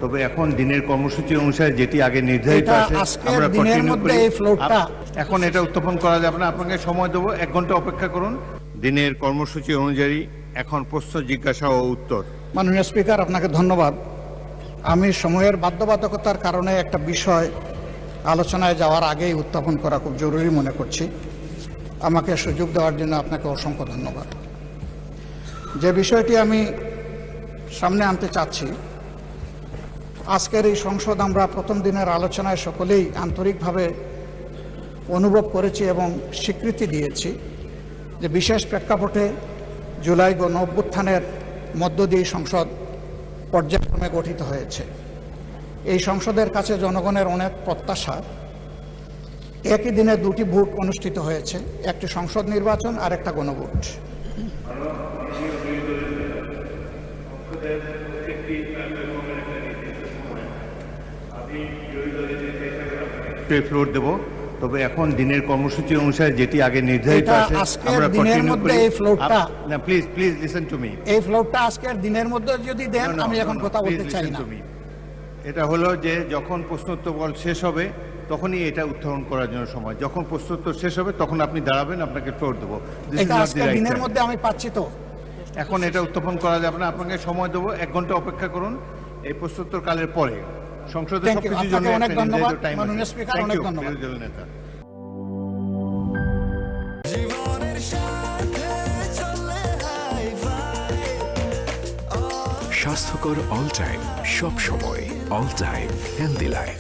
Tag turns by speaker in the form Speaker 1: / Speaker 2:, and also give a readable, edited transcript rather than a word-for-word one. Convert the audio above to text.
Speaker 1: তবে এখন দিনের কর্মসূচি অনুসারে যেটি আগে নির্ধারিত
Speaker 2: এটা
Speaker 1: আছে
Speaker 2: আজকের
Speaker 1: আমরা
Speaker 2: দিনের
Speaker 1: কন্টিনিউ
Speaker 2: মধ্যে
Speaker 1: করি।
Speaker 2: এই ফ্লোরটা
Speaker 1: এখন এটা উত্থাপন করা যাবে না, আপনাকে সময় দেবো, 1 ঘন্টা অপেক্ষা করুন। দিনের কর্মসূচি অনুযায়ী এখন প্রশ্ন জিজ্ঞাসা ও উত্তর।
Speaker 2: মাননীয় স্পিকার, আপনাকে ধন্যবাদ। আমি সময়ের বাধ্যবাধকতার কারণে একটা বিষয় আলোচনায় যাওয়ার আগেই উত্থাপন করা খুব জরুরি মনে করছি। আমাকে সুযোগ দেওয়ার জন্য আপনাকে অসংখ্য ধন্যবাদ। যে বিষয়টি আমি সামনে আনতে চাচ্ছি, আজকের এই সংসদ আমরা প্রথম দিনের আলোচনায় সকলেই আন্তরিকভাবে অনুভব করেছি এবং স্বীকৃতি দিয়েছি যে বিশেষ প্রেক্ষাপটে জুলাই গণ অভ্যুত্থানের মধ্য দিয়ে সংসদ পর্যায়ক্রমে গঠিত হয়েছে। এই সংসদের কাছে জনগণের অনেক প্রত্যাশা। একই দিনে 2টি ভোট অনুষ্ঠিত হয়েছে, একটি সংসদ নির্বাচন আর একটা গণভোট।
Speaker 1: ফ্লোর দেব, তবে এখন দিনের কর্মসূচি অনুসারে যেটি আগে নির্ধারিত
Speaker 2: এটা
Speaker 1: আছে
Speaker 2: আজকের
Speaker 1: আমরা
Speaker 2: দিনের
Speaker 1: কন্টিনিউ
Speaker 2: মধ্যে
Speaker 1: করি।
Speaker 2: এই ফ্লোরটা
Speaker 1: না, please please listen to me.
Speaker 2: এই ফ্লোরটা আজকের দিনের মধ্যে যদি দেন, আমি এখন কথা বলতে চাই না।
Speaker 1: এটা হলো যে যখন প্রশ্নোত্তর বল শেষ হবে তখনই এটা উত্থাপন করার জন্য সময়। যখন প্রশ্নোত্তর শেষ হবে তখন আপনি দাঁড়াবেন, আপনাকে ফ্লোর দেবো।
Speaker 2: এটা আজকের দিনের মধ্যে আমি পাচ্ছি তো।
Speaker 1: এখন এটা উত্থাপন করা যাবে না, আপনাকে সময় দেবো, 1 ঘন্টা অপেক্ষা করুন। এই প্রশ্নোত্তর কালের পরে সংসদে
Speaker 2: Thank you.
Speaker 1: সবকিছুর জন্য
Speaker 2: আপনাকে অনেক
Speaker 1: একটা
Speaker 2: ধন্যবাদ,
Speaker 1: নির্ধারিত time আছে।
Speaker 2: মাননীয় স্পিকার,
Speaker 1: Thank
Speaker 2: অনেক
Speaker 1: you,
Speaker 2: ধন্যবাদ।
Speaker 1: বিরোধী দলের নেতা।
Speaker 3: স্বাস্থ্যকর অল টাইম, সব সময় অল টাইম হেলদি লাইফ।